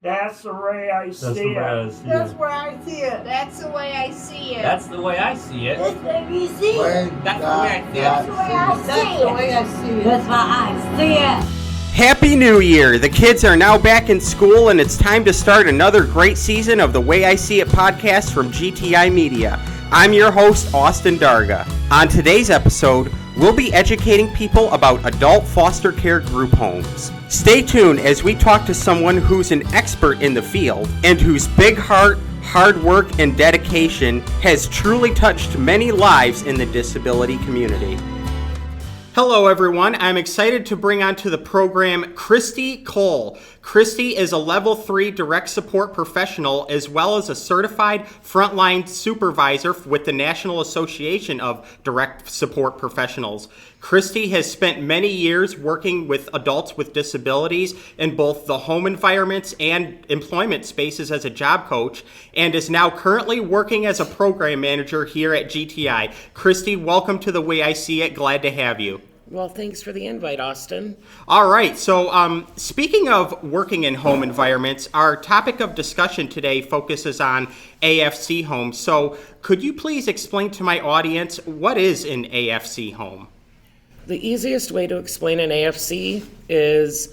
That's the way I see it. That's where I see it. That's the way I see it. That's the way I see it. That's the way you see it. That's the way I see it. That's the way I see That's the way I see it. That's why I see it. Happy New Year! The kids are now back in school and it's time to start another great season of the Way I See It podcast from GTI Media. I'm your host, Austin Darga. On today's episode, we'll be educating people about adult foster care group homes. Stay tuned as we talk to someone who's an expert in the field and whose big heart, hard work, and dedication has truly touched many lives in the disability community. Hello everyone, I'm excited to bring onto the program Kristi Cole. Kristi is a level 3 direct support professional as well as a certified Front Line Supervisor with the National Association of Direct Support Professionals. Kristi has spent many years working with adults with disabilities in both the home environments and employment spaces as a job coach and is now currently working as a program manager here at GTI. Kristi, welcome to The Way I See It. Glad to have you. Well, thanks for the invite, Austin. All right, so speaking of working in home environments, our topic of discussion today focuses on AFC homes. So could you please explain to my audience what is an AFC home? The easiest way to explain an AFC is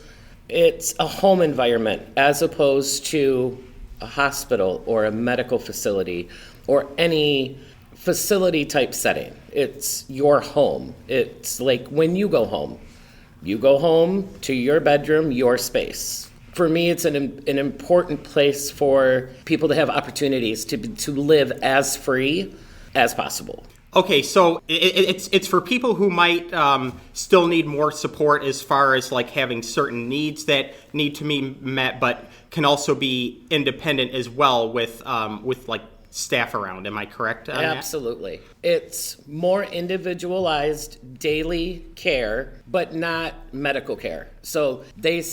it's a home environment as opposed to a hospital or a medical facility or any facility type setting. It's your home. It's like when you go home to your bedroom, your space. For me, it's an important place for people to have opportunities to live as free as possible. Okay, so it's for people who might still need more support as far as like having certain needs that need to be met, but can also be independent as well with like staff around. Am I correct on that? Absolutely. It's more individualized daily care, but not medical care. So they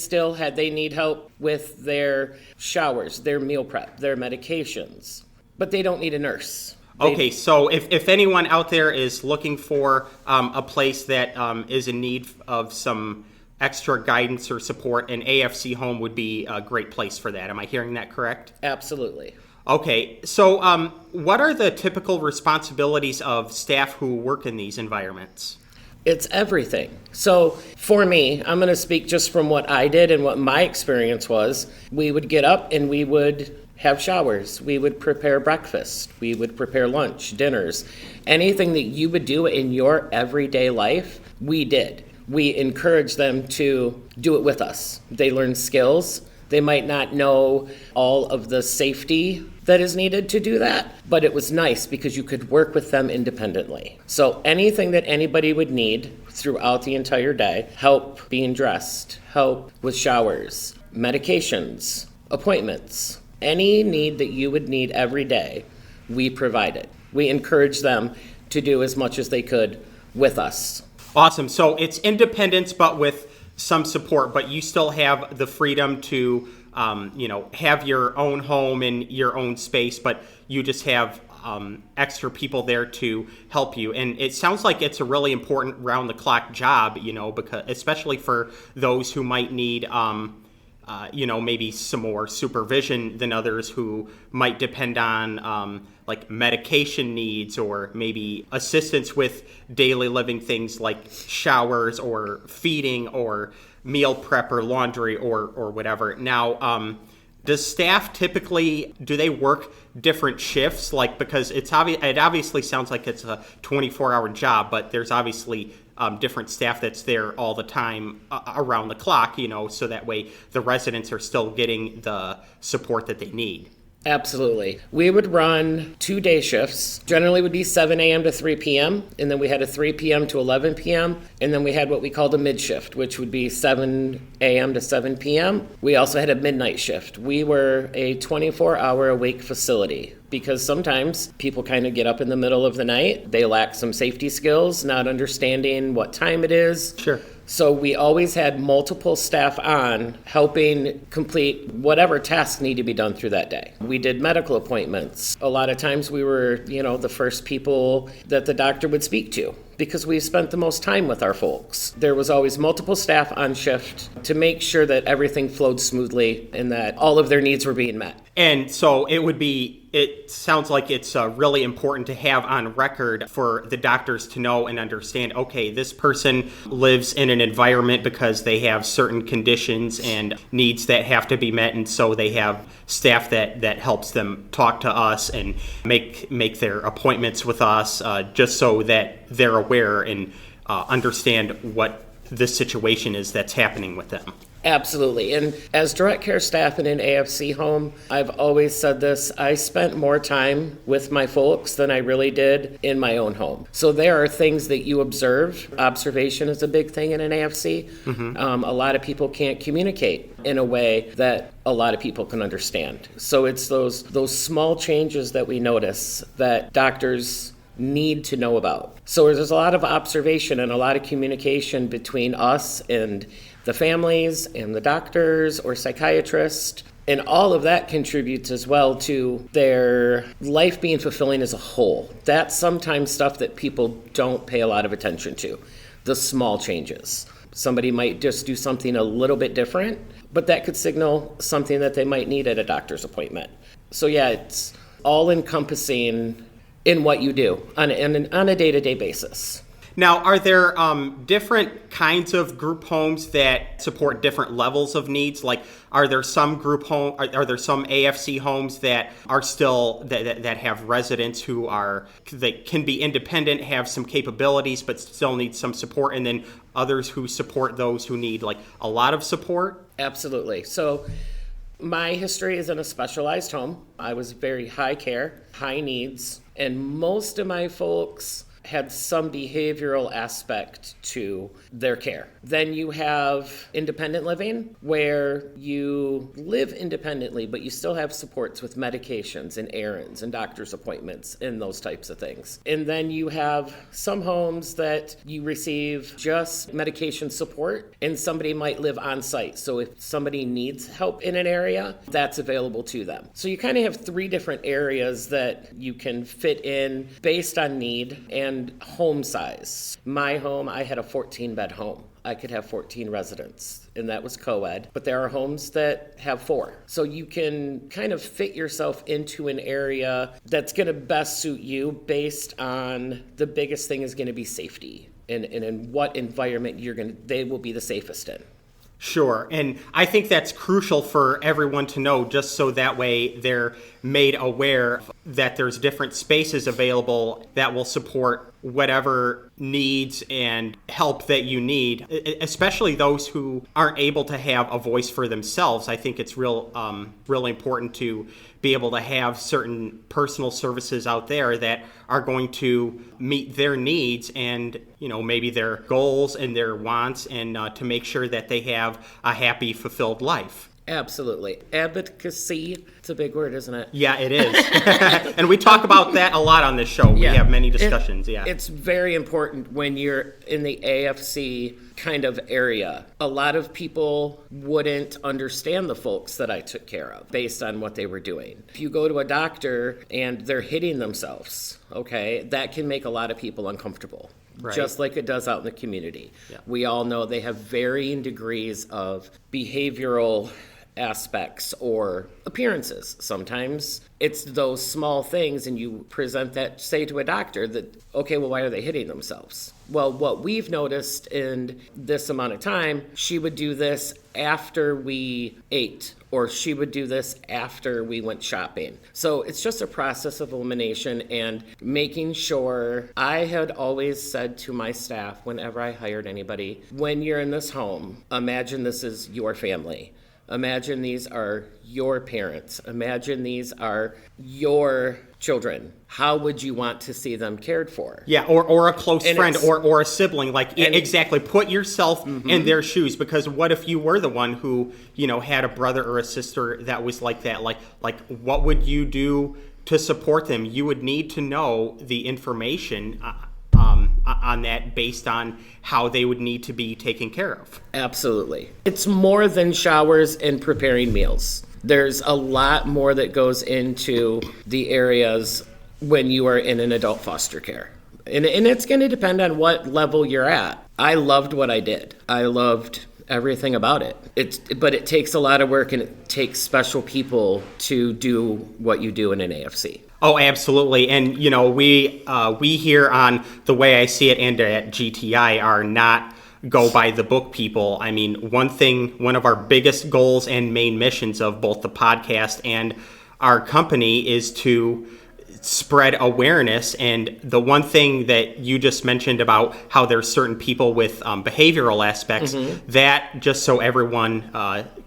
need help with their showers, their meal prep, their medications, but they don't need a nurse. Okay, so if anyone out there is looking for a place that is in need of some extra guidance or support, an AFC home would be a great place for that. Am I hearing that correct? Absolutely. Okay, so what are the typical responsibilities of staff who work in these environments? It's everything. So for me, I'm going to speak just from what I did and what my experience was. We would get up and we would have showers. We would prepare breakfast. We would prepare lunch, dinners. Anything that you would do in your everyday life, we did. We encouraged them to do it with us. They learn skills. They might not know all of the safety that is needed to do that, but it was nice because you could work with them independently. So anything that anybody would need throughout the entire day, help being dressed, help with showers, medications, appointments, any need that you would need every day, we provided. We encouraged them to do as much as they could with us. Awesome. So it's independence, but with some support, but you still have the freedom to, have your own home and your own space, but you just have extra people there to help you. And it sounds like it's a really important round-the-clock job, because especially for those who might need, maybe some more supervision than others who might depend on like medication needs or maybe assistance with daily living things like showers or feeding or meal prep or laundry or whatever. Now, does staff typically, do they work different shifts? Like, because it obviously sounds like it's a 24-hour job, but there's obviously different staff that's there all the time around the clock, so that way the residents are still getting the support that they need. Absolutely. We would run 2 day shifts. Generally would be 7 a.m. to 3 p.m. And then we had a 3 p.m. to 11 p.m. And then we had what we called a mid shift, which would be 7 a.m. to 7 p.m. We also had a midnight shift. We were a 24-hour awake facility because sometimes people kind of get up in the middle of the night. They lack some safety skills, not understanding what time it is. Sure. So we always had multiple staff on helping complete whatever tasks need to be done through that day. We did medical appointments. A lot of times we were, the first people that the doctor would speak to because we spent the most time with our folks. There was always multiple staff on shift to make sure that everything flowed smoothly and that all of their needs were being met. And so it sounds like it's really important to have on record for the doctors to know and understand, okay, this person lives in an environment because they have certain conditions and needs that have to be met, and so they have staff that helps them talk to us and make their appointments with us just so that they're aware and understand what the situation is that's happening with them. Absolutely. And as direct care staff in an AFC home, I've always said this, I spent more time with my folks than I really did in my own home. So there are things that you observe. Observation is a big thing in an AFC. Mm-hmm. A lot of people can't communicate in a way that a lot of people can understand. So it's those small changes that we notice that doctors need to know about. So there's a lot of observation and a lot of communication between us and the families and the doctors or psychiatrists. And all of that contributes as well to their life being fulfilling as a whole. That's sometimes stuff that people don't pay a lot of attention to, the small changes. Somebody might just do something a little bit different, but that could signal something that they might need at a doctor's appointment. So yeah, it's all encompassing in what you do on a day-to-day basis. Now, are there different kinds of group homes that support different levels of needs? Like, are there some are there some AFC homes that are still that have residents who that can be independent, have some capabilities, but still need some support, and then others who support those who need like a lot of support? Absolutely. So my history is in a specialized home. I was very high care, high needs, and most of my folks had some behavioral aspect to their care. Then you have independent living, where you live independently, but you still have supports with medications and errands and doctor's appointments and those types of things. And then you have some homes that you receive just medication support, and somebody might live on site. So if somebody needs help in an area, that's available to them. So you kind of have three different areas that you can fit in based on need and home size. My home, I had a 14-bed home. I could have 14 residents, and that was co-ed. But there are homes that have 4. So you can kind of fit yourself into an area that's going to best suit you based on the biggest thing is going to be safety and in what environment they will be the safest in. Sure, and I think that's crucial for everyone to know, just so that way they're made aware that there's different spaces available that will support whatever needs and help that you need, especially those who aren't able to have a voice for themselves. I think it's really important to be able to have certain personal services out there that are going to meet their needs and, maybe their goals and their wants, and to make sure that they have a happy, fulfilled life. Absolutely. Advocacy, it's a big word, isn't it? Yeah, it is. And we talk about that a lot on this show. We have many discussions, It's very important when you're in the AFC kind of area. A lot of people wouldn't understand the folks that I took care of based on what they were doing. If you go to a doctor and they're hitting themselves, okay, that can make a lot of people uncomfortable. Right. Just like it does out in the community. Yeah. We all know they have varying degrees of behavioral aspects or appearances. Sometimes it's those small things, and you present that, say to a doctor that, okay, well, why are they hitting themselves? Well, what we've noticed in this amount of time, she would do this after we ate, or she would do this after we went shopping. So it's just a process of elimination and making sure. I had always said to my staff whenever I hired anybody, when you're in this home, imagine this is your family. Imagine these are your parents. Imagine these are your children. How would you want to see them cared for? Yeah, or a close friend or a sibling. Exactly. Put yourself in their shoes, because what if you were the one who, had a brother or a sister that was like that? Like what would you do to support them? You would need to know the information on that based on how they would need to be taken care of. Absolutely. It's more than showers and preparing meals. There's a lot more that goes into the areas when you are in an adult foster care. And it's going to depend on what level you're at. I loved what I did. I loved everything about it. But it takes a lot of work, and it takes special people to do what you do in an AFC. Oh, absolutely. And, you know, we here on The Way I See It and at GTI are not go by the book people. I mean, one of our biggest goals and main missions of both the podcast and our company is to spread awareness. And the one thing that you just mentioned about how there's certain people with behavioral aspects, that, just so everyone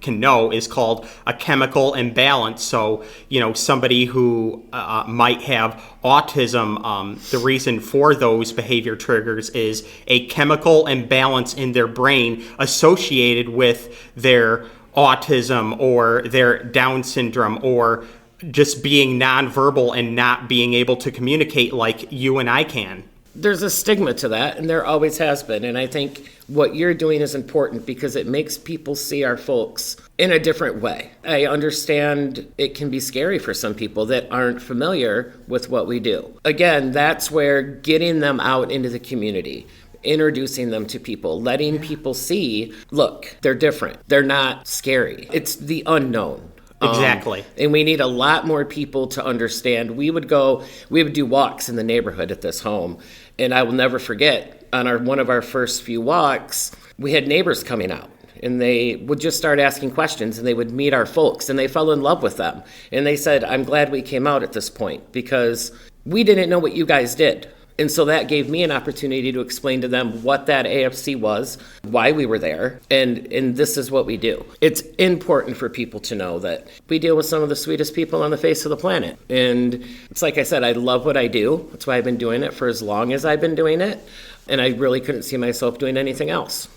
can know, is called a chemical imbalance. So, you know, somebody who might have autism, the reason for those behavior triggers is a chemical imbalance in their brain associated with their autism or their Down syndrome, or just being nonverbal and not being able to communicate like you and I can. There's a stigma to that, and there always has been. And I think what you're doing is important because it makes people see our folks in a different way. I understand it can be scary for some people that aren't familiar with what we do. Again, that's where getting them out into the community, introducing them to people, letting people see, look, they're different. They're not scary. It's the unknown. Exactly. And we need a lot more people to understand. We would do walks in the neighborhood at this home. And I will never forget, on one of our first few walks, we had neighbors coming out. And they would just start asking questions, and they would meet our folks, and they fell in love with them. And they said, I'm glad we came out at this point because we didn't know what you guys did. And so that gave me an opportunity to explain to them what that AFC was, why we were there, and this is what we do. It's important for people to know that we deal with some of the sweetest people on the face of the planet. And it's like I said, I love what I do. That's why I've been doing it for as long as I've been doing it. And I really couldn't see myself doing anything else.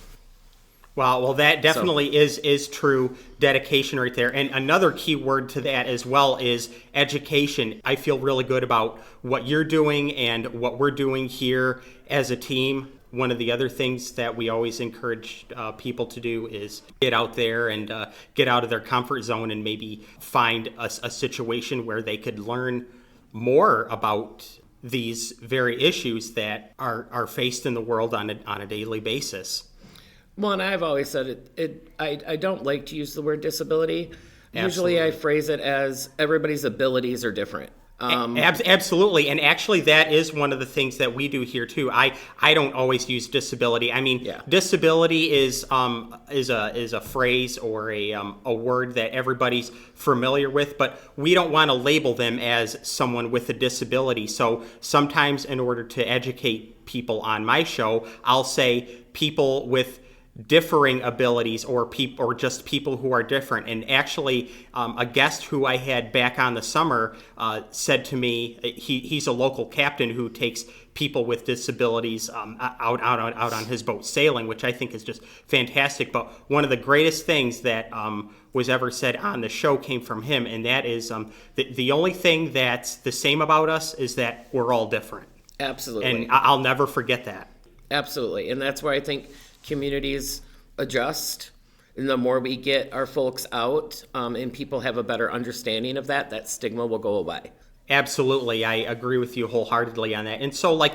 Well, that definitely is true dedication right there. And another key word to that as well is education. I feel really good about what you're doing and what we're doing here as a team. One of the other things that we always encourage people to do is get out there and get out of their comfort zone and maybe find a situation where they could learn more about these very issues that are faced in the world on a daily basis. Well, and I've always said I don't like to use the word disability. Absolutely. Usually I phrase it as everybody's abilities are different. Absolutely. And actually that is one of the things that we do here too. I don't always use disability. I mean, disability is a phrase or a word that everybody's familiar with, but we don't want to label them as someone with a disability. So sometimes in order to educate people on my show, I'll say people with differing abilities or just people who are different. And actually, a guest who I had back on the summer said to me, he's a local captain who takes people with disabilities out on his boat sailing, which I think is just fantastic. But one of the greatest things that was ever said on the show came from him, and that is the only thing that's the same about us is that we're all different. Absolutely. And I'll never forget that. Absolutely. And that's where I think communities adjust, and the more we get our folks out and people have a better understanding of that stigma will go away. Absolutely. I agree with you wholeheartedly on that. And so,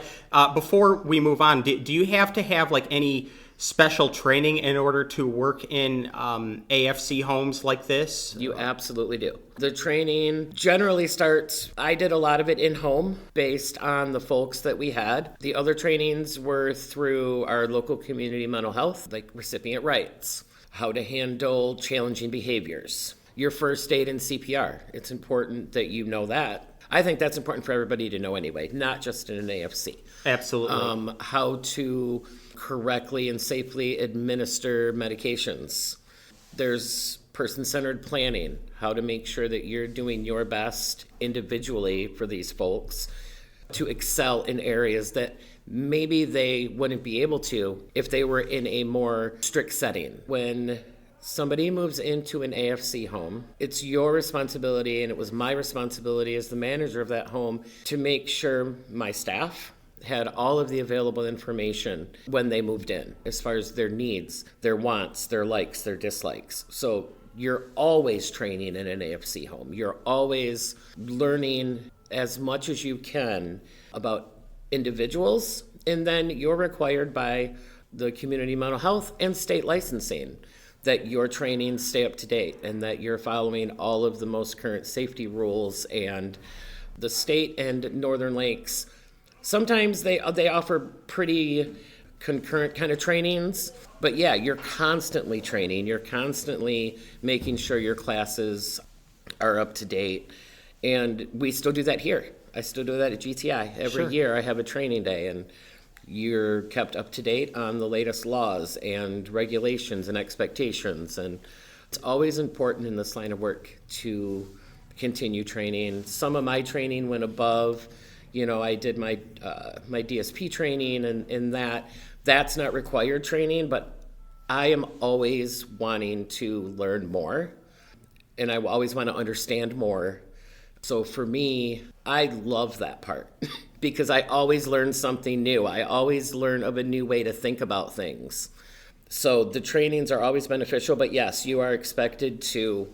before we move on, do you have to have, any special training in order to work in AFC homes like this? You absolutely do. The training generally starts, I did a lot of it in-home based on the folks that we had. The other trainings were through our local community mental health, like recipient rights, how to handle challenging behaviors, your first aid and CPR. It's important that you know that. I think that's important for everybody to know anyway, not just in an AFC. Absolutely. How to correctly and safely administer medications. There's person-centered planning, how to make sure that you're doing your best individually for these folks to excel in areas that maybe they wouldn't be able to if they were in a more strict setting. When somebody moves into an AFC home, it's your responsibility, and it was my responsibility as the manager of that home, to make sure my staff had all of the available information when they moved in, as far as their needs, their wants, their likes, their dislikes. So you're always training in an AFC home. You're always learning as much as you can about individuals, and then you're required by the community mental health and state licensing that your trainings stay up to date and that you're following all of the most current safety rules. And the state and Northern Lakes, sometimes they offer pretty concurrent kind of trainings, but yeah, you're constantly training. You're constantly making sure your classes are up to date. And we still do that here. I still do that at GTI. Every year I have a training day, and you're kept up to date on the latest laws and regulations and expectations. And it's always important in this line of work to continue training. Some of my training went above, I did my DSP training, and that's not required training, but I am always wanting to learn more, and I always want to understand more. So for me, I love that part because I always learn something new. I always learn of a new way to think about things. So the trainings are always beneficial, but yes, you are expected to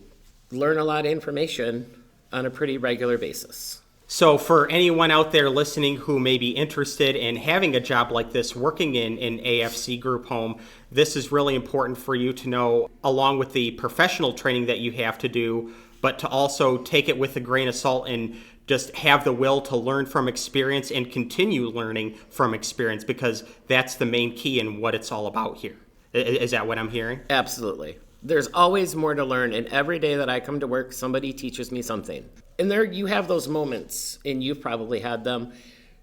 learn a lot of information on a pretty regular basis. So for anyone out there listening who may be interested in having a job like this, working in an AFC group home, this is really important for you to know, along with the professional training that you have to do, but to also take it with a grain of salt and just have the will to learn from experience and continue learning from experience, because that's the main key in what it's all about here. Is that what I'm hearing? Absolutely. There's always more to learn, and every day that I come to work, somebody teaches me something. And there you have those moments, and you've probably had them.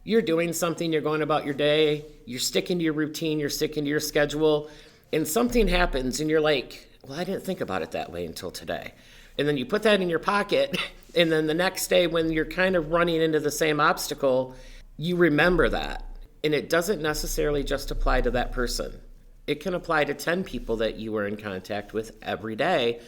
You're doing something, you're going about your day, you're sticking to your routine, you're sticking to your schedule, and something happens, and you're like, well, I didn't think about it that way until today. And then you put that in your pocket, and then the next day when you're kind of running into the same obstacle, you remember that. And it doesn't necessarily just apply to that person. It can apply to 10 people that you were in contact with every day,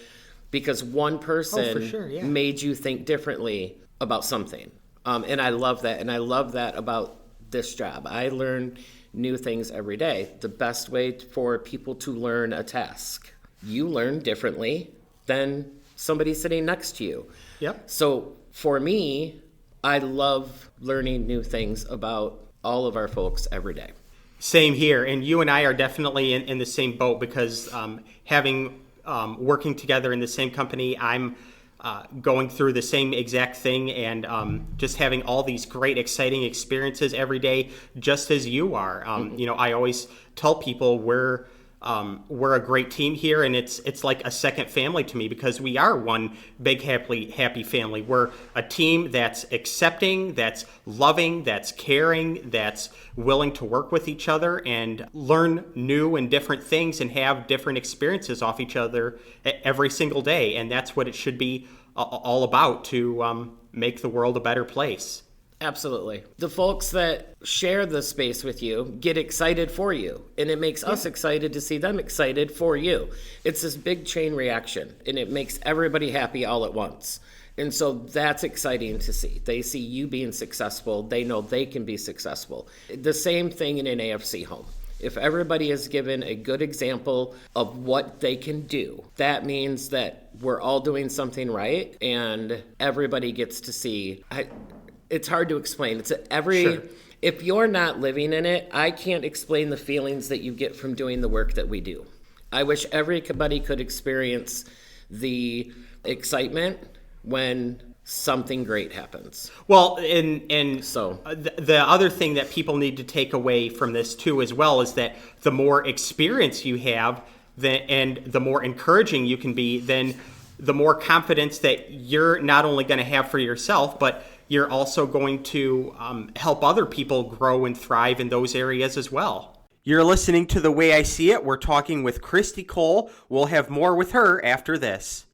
because one person made you think differently about something. And I love that. And I love that about this job. I learn new things every day. The best way for people to learn a task, you learn differently than somebody sitting next to you. Yep. So for me, I love learning new things about all of our folks every day. Same here. And you and I are definitely in the same boat, because having working together in the same company, I'm going through the same exact thing, and just having all these great, exciting experiences every day, just as you are. I always tell people we're a great team here, and it's like a second family to me, because we are one big, happy family. We're a team that's accepting, that's loving, that's caring, that's willing to work with each other and learn new and different things and have different experiences off each other every single day. And that's what it should be all about, to make the world a better place. Absolutely. The folks that share the space with you get excited for you, and it makes us excited to see them excited for you. It's this big chain reaction, and it makes everybody happy all at once. And so that's exciting to see. They see you being successful. They know they can be successful. The same thing in an AFC home. If everybody is given a good example of what they can do, that means that we're all doing something right, and everybody gets to see. It's hard to explain. If you're not living in it, I can't explain the feelings that you get from doing the work that we do. I wish everybody could experience the excitement when something great happens. Well, and so the other thing that people need to take away from this too as well is that the more experience you have, and the more encouraging you can be, then the more confidence that you're not only going to have for yourself, but you're also going to help other people grow and thrive in those areas as well. You're listening to The Way I See It. We're talking with Kristi Cole. We'll have more with her after this.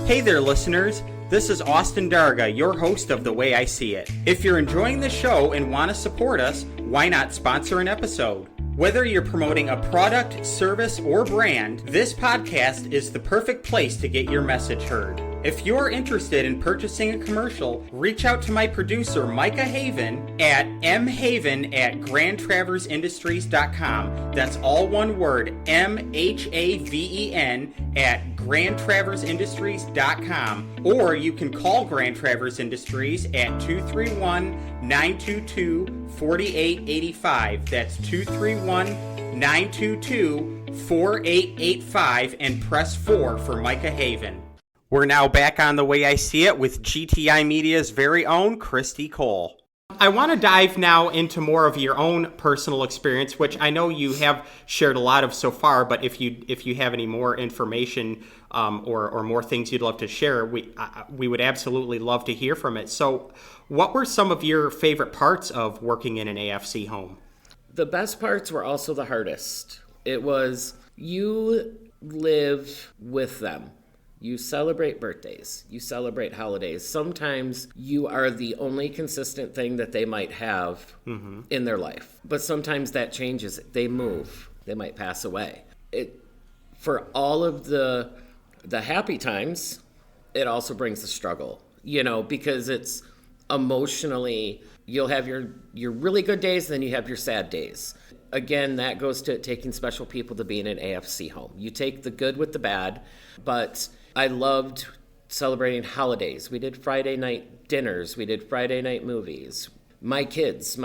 Hey there, listeners. This is Austin Darga, your host of The Way I See It. If you're enjoying the show and want to support us, why not sponsor an episode? Whether you're promoting a product, service, or brand, this podcast is the perfect place to get your message heard. If you're interested in purchasing a commercial, reach out to my producer, Micah Haven, at mhaven@grandtraversindustries.com. That's all one word, MHAVEN at grandtraversindustries.com. Or you can call Grand Traverse Industries at 231-922-4885. That's 231-922-4885 and press 4 for Micah Haven. We're now back on The Way I See It with GTI Media's very own Kristi Cole. I want to dive now into more of your own personal experience, which I know you have shared a lot of so far, but if you have any more information or more things you'd love to share, we would absolutely love to hear from it. So what were some of your favorite parts of working in an AFC home? The best parts were also the hardest. It was you live with them. You celebrate birthdays. You celebrate holidays. Sometimes you are the only consistent thing that they might have in their life. But sometimes that changes. They move. They might pass away. For all of the happy times, it also brings the struggle, because it's emotionally, you'll have your really good days, then you have your sad days. Again, that goes to taking special people to be in an AFC home. You take the good with the bad, but I loved celebrating holidays. We did Friday night dinners. We did Friday night movies. My kids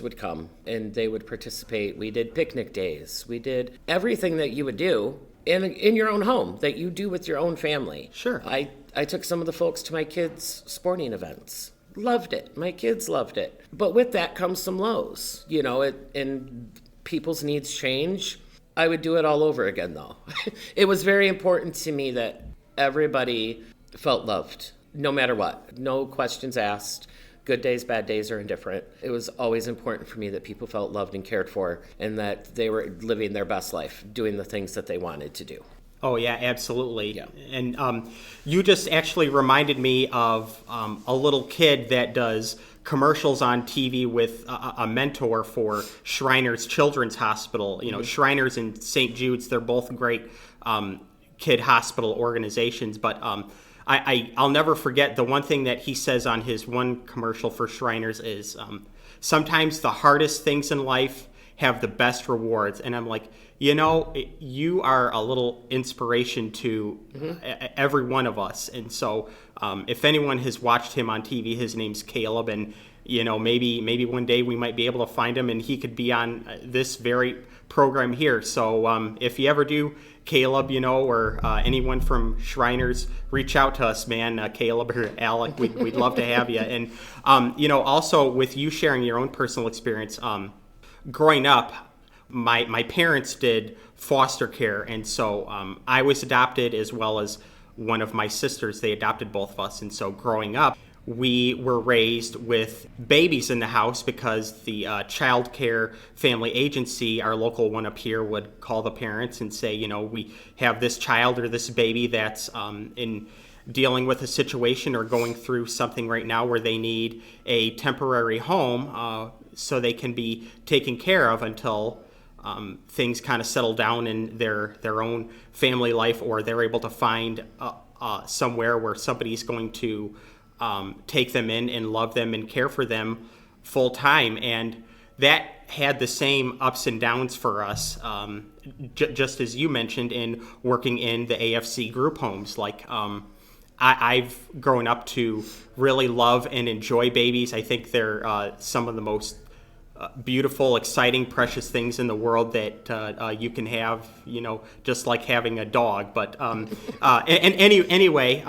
would come and they would participate. We did picnic days. We did everything that you would do in your own home that you do with your own family. Sure. I took some of the folks to my kids' sporting events. Loved it. My kids loved it. But with that comes some lows, and people's needs change. I would do it all over again, though. It was very important to me that everybody felt loved, no matter what. No questions asked. Good days, bad days, or indifferent. It was always important for me that people felt loved and cared for and that they were living their best life, doing the things that they wanted to do. Oh, yeah, absolutely. Yeah. And you just actually reminded me of a little kid that does commercials on TV with a mentor for Shriners Children's Hospital. Shriners and St. Jude's, they're both great kid hospital organizations. But I'll never forget the one thing that he says on his one commercial for Shriners is sometimes the hardest things in life have the best rewards. And I'm like, you are a little inspiration to every one of us. And so if anyone has watched him on TV, his name's Caleb. And, maybe one day we might be able to find him and he could be on this very program here. So if you ever do, Caleb, or anyone from Shriners, reach out to us, man. Caleb or Alec, we'd love to have you. And, also with you sharing your own personal experience, growing up, my parents did foster care, and so I was adopted as well as one of my sisters. They adopted both of us, and so growing up, we were raised with babies in the house because the child care family agency, our local one up here, would call the parents and say, we have this child or this baby that's in dealing with a situation or going through something right now where they need a temporary home so they can be taken care of until things kind of settle down in their own family life, or they're able to find somewhere where somebody's going to take them in and love them and care for them full time. And that had the same ups and downs for us, just as you mentioned in working in the AFC group homes. Like I've grown up to really love and enjoy babies. I think they're some of the most beautiful, exciting, precious things in the world that you can have, just like having a dog. But anyway,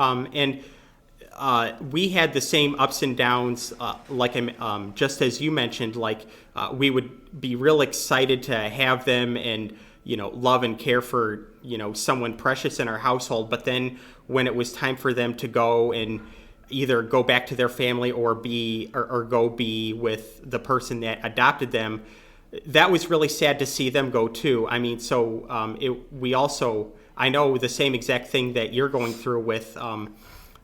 we had the same ups and downs, just as you mentioned, we would be real excited to have them and, love and care for, someone precious in our household. But then when it was time for them to go and either go back to their family or go be with the person that adopted them, that was really sad to see them go too. I mean, so I know the same exact thing that you're going through with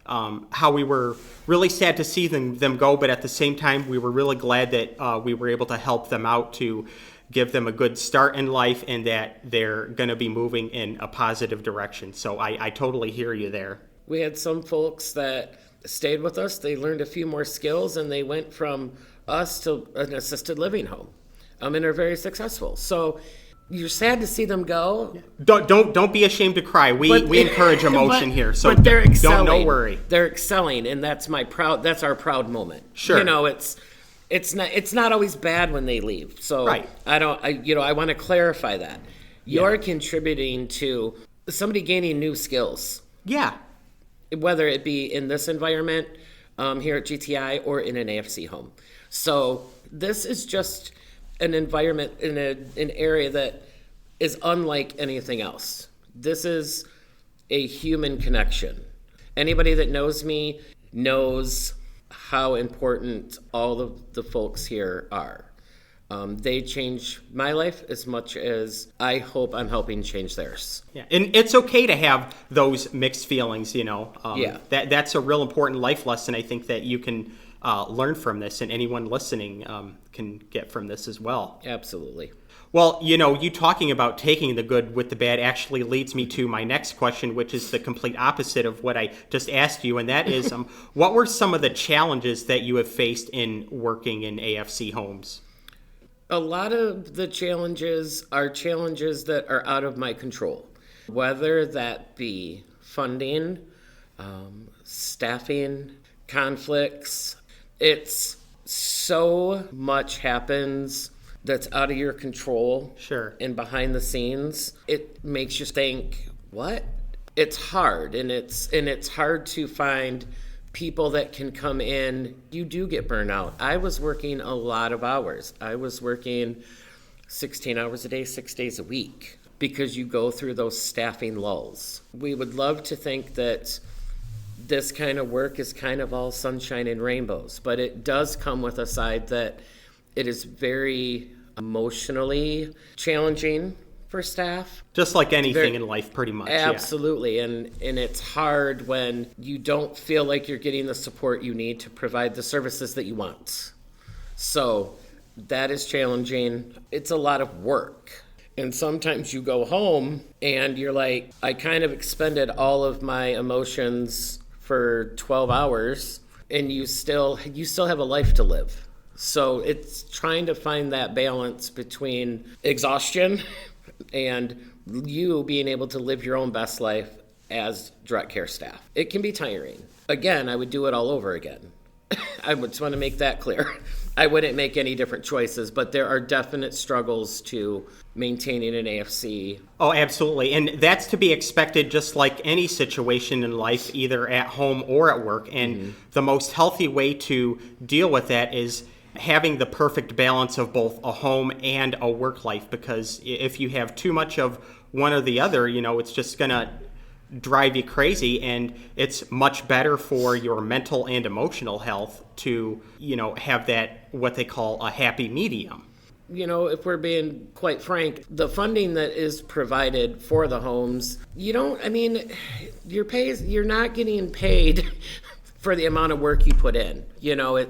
how we were really sad to see them go, but at the same time, we were really glad that we were able to help them out to give them a good start in life and that they're going to be moving in a positive direction. So I totally hear you there. We had some folks that stayed with us, they learned a few more skills, and they went from us to an assisted living home, and are very successful. So you're sad to see them go. Don't be ashamed to cry. We encourage emotion here, so but they're excelling. Don't worry. They're excelling, and that's our proud moment. Sure. You know, it's not always bad when they leave. So right. I want to clarify that. You're contributing to somebody gaining new skills. Yeah. Whether it be in this environment here at GTI or in an AFC home. So this is just an environment in an area that is unlike anything else. This is a human connection. Anybody that knows me knows how important all of the folks here are. They change my life as much as I hope I'm helping change theirs. Yeah, and it's okay to have those mixed feelings, you know. That's a real important life lesson, I think, that you can learn from this, and anyone listening can get from this as well. Absolutely. Well, you know, you talking about taking the good with the bad actually leads me to my next question, which is the complete opposite of what I just asked you, and that is, what were some of the challenges that you have faced in working in AFC homes? A lot of the challenges are challenges that are out of my control, whether that be funding, staffing, conflicts. It's so much happens that's out of your control. Sure. And behind the scenes, it makes you think, what? It's hard, and it's hard to find people that can come in. You do get burnout. I was working a lot of hours. I was working 16 hours a day, 6 days a week, because you go through those staffing lulls. We would love to think that this kind of work is kind of all sunshine and rainbows, but it does come with a side that it is very emotionally challenging for staff. Just like anything in life, pretty much. Absolutely. Yeah. And it's hard when you don't feel like you're getting the support you need to provide the services that you want. So that is challenging. It's a lot of work. And sometimes you go home and you're like, I kind of expended all of my emotions for 12 hours, and you still have a life to live. So it's trying to find that balance between exhaustion and you being able to live your own best life as direct care staff. It can be tiring. Again, I would do it all over again. I just want to make that clear. I wouldn't make any different choices, but there are definite struggles to maintaining an AFC. Oh, absolutely. And that's to be expected, just like any situation in life, either at home or at work. And the most healthy way to deal with that is having the perfect balance of both a home and a work life, because if you have too much of one or the other, you know, it's just going to drive you crazy, and it's much better for your mental and emotional health to, you know, have that, what they call a happy medium. You know, if we're being quite frank, the funding that is provided for the homes, you're not getting paid for the amount of work you put in. You know,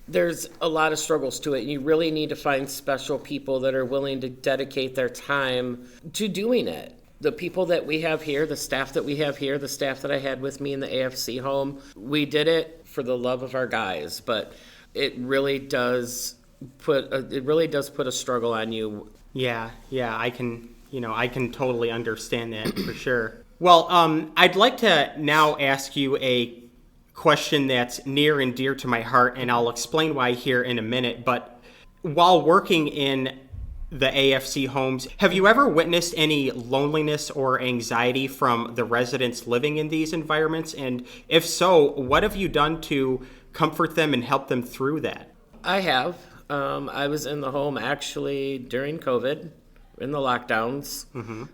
there's a lot of struggles to it, and you really need to find special people that are willing to dedicate their time to doing it. The people that we have here, the staff that we have here, the staff that I had with me in the AFC home, we did it for the love of our guys, but it really does put a struggle on you. Yeah, I can totally understand that for sure. Well, I'd like to now ask you a question that's near and dear to my heart, and I'll explain why here in a minute. But while working in the AFC homes, have you ever witnessed any loneliness or anxiety from the residents living in these environments? And if so, what have you done to comfort them and help them through that? I have. I was in the home actually during COVID, in the lockdowns. Mm-hmm.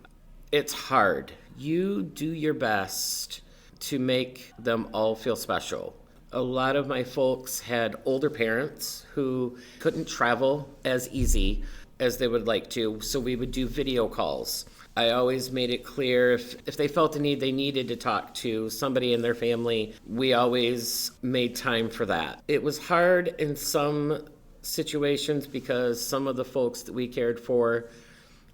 It's hard. You do your best to make them all feel special. A lot of my folks had older parents who couldn't travel as easy as they would like to, so we would do video calls. I always made it clear if they felt the need, they needed to talk to somebody in their family, we always made time for that. It was hard in some situations because some of the folks that we cared for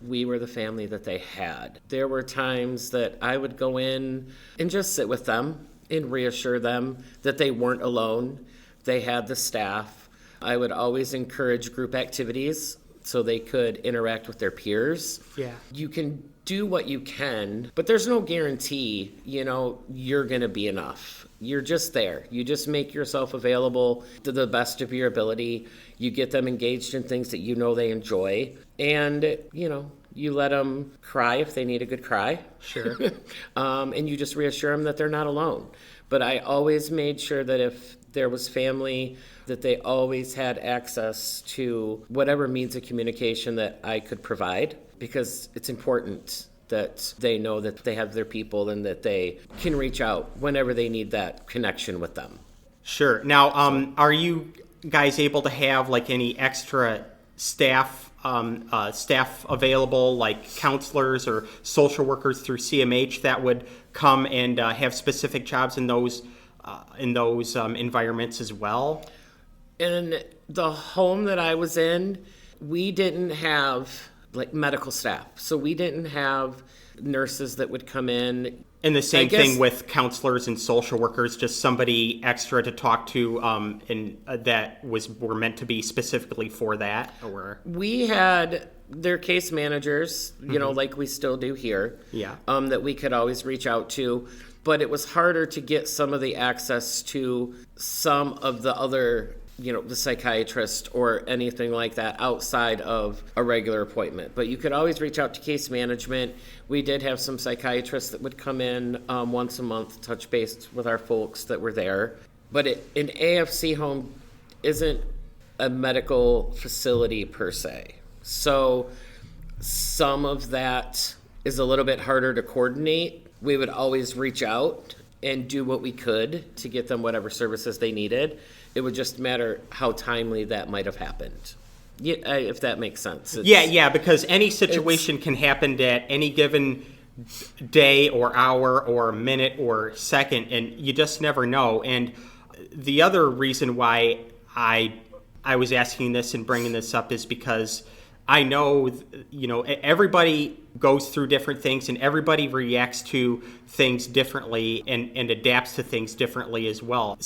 we were the family that they had. There were times that I would go in and just sit with them and reassure them that they weren't alone. They had the staff. I would always encourage group activities so they could interact with their peers. Yeah. You can do what you can, but there's no guarantee, you're going to be enough. You're just there. You just make yourself available to the best of your ability. You get them engaged in things that they enjoy. And, you let them cry if they need a good cry. Sure. And you just reassure them that they're not alone. But I always made sure that if there was family, that they always had access to whatever means of communication that I could provide, because it's important that they know that they have their people and that they can reach out whenever they need that connection with them. Sure. Now, are you guys able to have like any extra staff available, like counselors or social workers through CMH that would come and have specific jobs in those environments as well? In the home that I was in, we didn't have like medical staff. So we didn't have nurses that would come in. And the same thing with counselors and social workers, just somebody extra to talk to, and that were meant to be specifically for that? Or we had their case managers, like we still do here. Yeah. That we could always reach out to. But it was harder to get some of the access to some of the other, the psychiatrist or anything like that outside of a regular appointment. But you could always reach out to case management. We did have some psychiatrists that would come in once a month, touch base with our folks that were there. But an AFC home isn't a medical facility per se. So some of that is a little bit harder to coordinate. We would always reach out and do what we could to get them whatever services they needed. It would just matter how timely that might have happened. Yeah, if that makes sense. Yeah, because any situation can happen at any given day or hour or minute or second, and you just never know. And the other reason why I was asking this and bringing this up is because I know, everybody goes through different things and everybody reacts to things differently and adapts to things differently as well.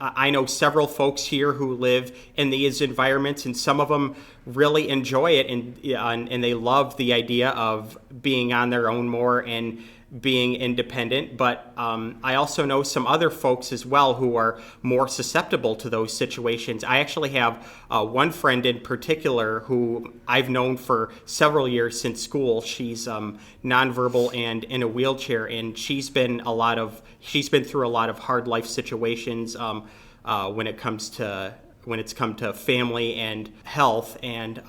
I know several folks here who live in these environments, and some of them really enjoy it and they love the idea of being on their own more and being independent. But I also know some other folks as well who are more susceptible to those situations. I actually have one friend in particular who I've known for several years since school. She's nonverbal and in a wheelchair, and she's been through a lot of hard life situations when it's come to family and health. And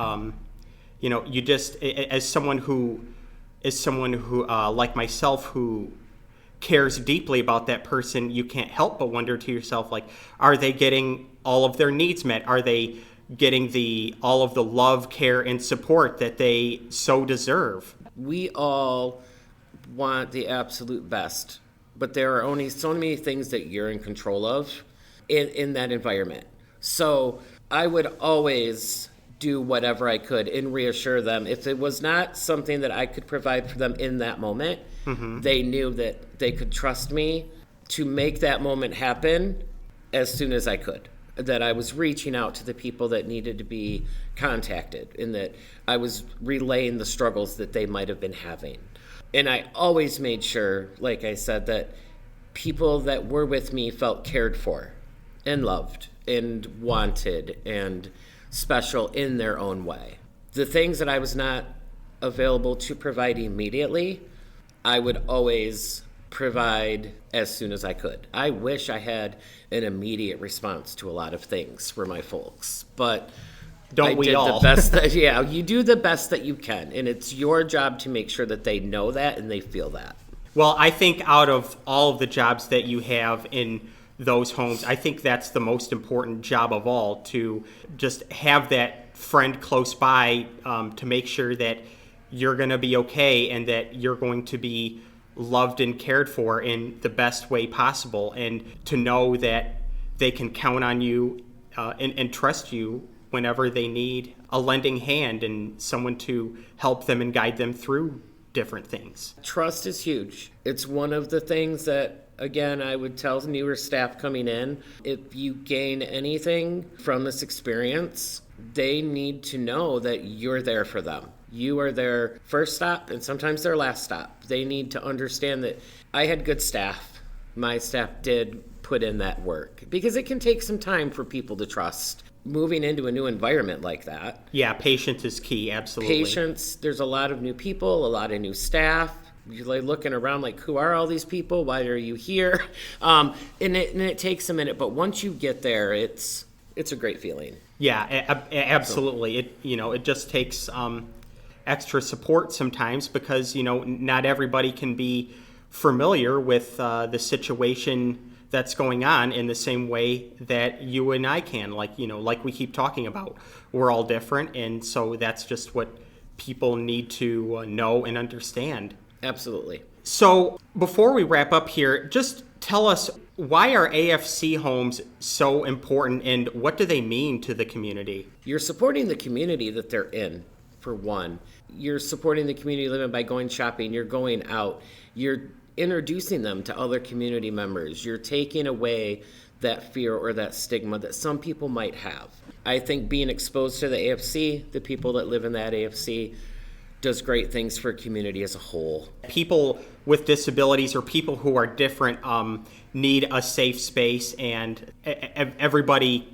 you just, as someone who like myself, who cares deeply about that person, you can't help but wonder to yourself, like, are they getting all of their needs met? Are they getting all of the love, care, and support that they so deserve? We all want the absolute best, but there are only so many things that you're in control of in that environment. So I would always do whatever I could and reassure them. If it was not something that I could provide for them in that moment, they knew that they could trust me to make that moment happen as soon as I could. That I was reaching out to the people that needed to be contacted, and that I was relaying the struggles that they might have been having. And I always made sure, like I said, that people that were with me felt cared for and loved and wanted and special in their own way. The things that I was not available to provide immediately, I would always provide as soon as I could. I wish I had an immediate response to a lot of things for my folks, but Don't we all? The best that, yeah, you do the best that you can, and it's your job to make sure that they know that and they feel that. Well, I think out of all of the jobs that you have in those homes, I think that's the most important job of all, to just have that friend close by, to make sure that you're going to be okay and that you're going to be loved and cared for in the best way possible, and to know that they can count on you and trust you whenever they need a lending hand and someone to help them and guide them through different things. Trust is huge. It's one of the things that, again, I would tell newer staff coming in, if you gain anything from this experience, they need to know that you're there for them. You are their first stop and sometimes their last stop. They need to understand that I had good staff. My staff did put in that work because it can take some time for people to trust. Moving into a new environment like that. Yeah, patience is key, absolutely. Patience, there's a lot of new people, a lot of new staff. You're like looking around like, who are all these people? Why are you here? And it takes a minute, but once you get there, it's a great feeling. Yeah, absolutely. It just takes extra support sometimes because, not everybody can be familiar with the situation that's going on in the same way that you and I can, like we keep talking about. We're all different, and so that's just what people need to know and understand. Absolutely. So before we wrap up here, just tell us, why are AFC homes so important and what do they mean to the community? You're supporting the community that they're in, for one. You're supporting the community living by going shopping. You're going out. You're introducing them to other community members. You're taking away that fear or that stigma that some people might have. I think being exposed to the AFC, the people that live in that AFC, does great things for a community as a whole. People with disabilities or people who are different need a safe space, and everybody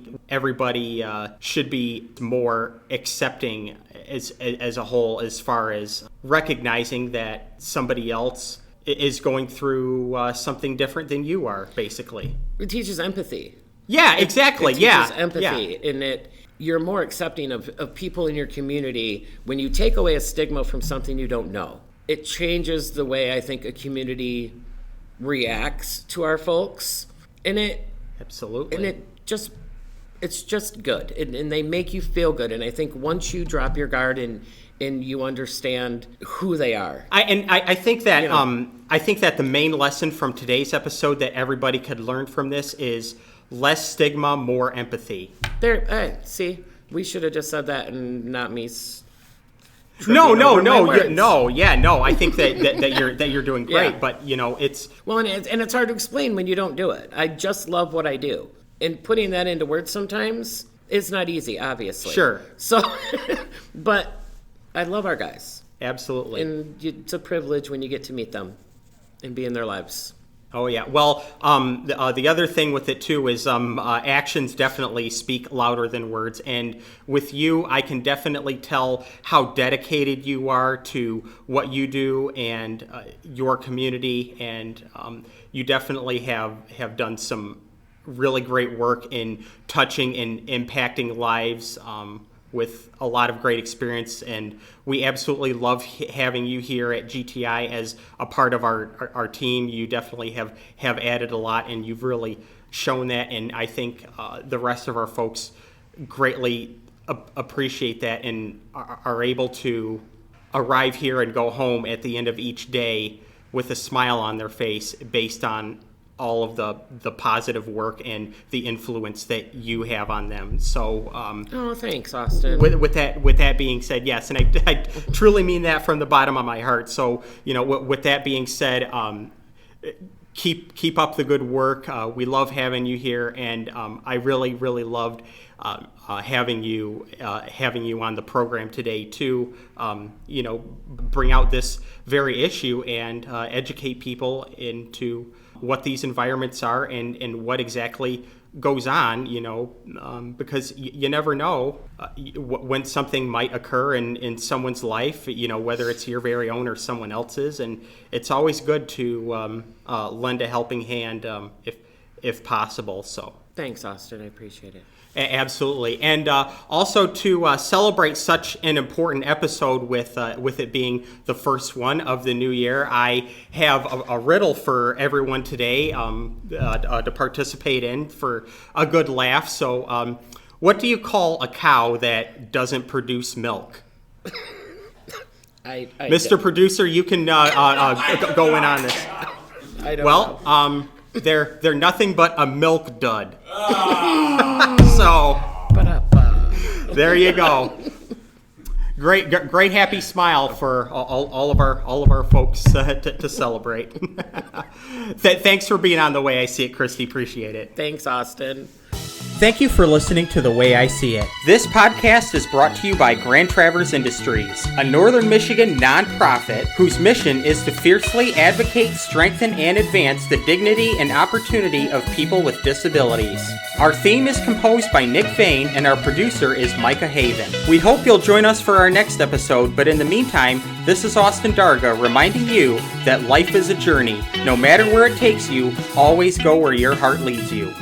should be more accepting as a whole, as far as recognizing that somebody else is going through something different than you are, basically. It teaches empathy. Yeah, exactly. It teaches empathy, and you're more accepting of people in your community when you take away a stigma from something you don't know. It changes the way I think a community reacts to our folks, and absolutely, and it's just good, and they make you feel good. And I think once you drop your guard and you understand who they are. I think that I think that the main lesson from today's episode that everybody could learn from this is less stigma, more empathy. See, we should have just said that and not me. No. I think that you're doing great, yeah. But it's and it's hard to explain when you don't do it. I just love what I do, and putting that into words sometimes is not easy, obviously. Sure. So, but I love our guys. Absolutely. And it's a privilege when you get to meet them and be in their lives. Oh, yeah. Well, the other thing with it, too, is actions definitely speak louder than words. And with you, I can definitely tell how dedicated you are to what you do and your community. And you definitely have done some really great work in touching and impacting lives with a lot of great experience, and we absolutely love having you here at GTI as a part of our team. You definitely have added a lot, and you've really shown that, and I think the rest of our folks greatly appreciate that and are able to arrive here and go home at the end of each day with a smile on their face based on all of the positive work and the influence that you have on them. So thanks, Austin. With that being said, yes, and I truly mean that from the bottom of my heart. So with that being said, keep up the good work. We love having you here, and I really loved having you on the program today to bring out this very issue and educate people into what these environments are and what exactly goes on, because you never know when something might occur in someone's life, whether it's your very own or someone else's. And it's always good to lend a helping hand if possible. So thanks, Austin. I appreciate it. Absolutely. And also to celebrate such an important episode with it being the first one of the new year, I have a riddle for everyone today to participate in for a good laugh. So what do you call a cow that doesn't produce milk? Mr. Producer, you can go in on this. I don't know. They're nothing but a milk dud. So, There you go. Great happy smile for all of our folks to celebrate. Thanks for being on The Way I See It, Kristi. Appreciate it. Thanks, Austin. Thank you for listening to The Way I See It. This podcast is brought to you by Grand Traverse Industries, a Northern Michigan nonprofit whose mission is to fiercely advocate, strengthen, and advance the dignity and opportunity of people with disabilities. Our theme is composed by Nick Vane, and our producer is Micah Haven. We hope you'll join us for our next episode, but in the meantime, this is Austin Darga reminding you that life is a journey. No matter where it takes you, always go where your heart leads you.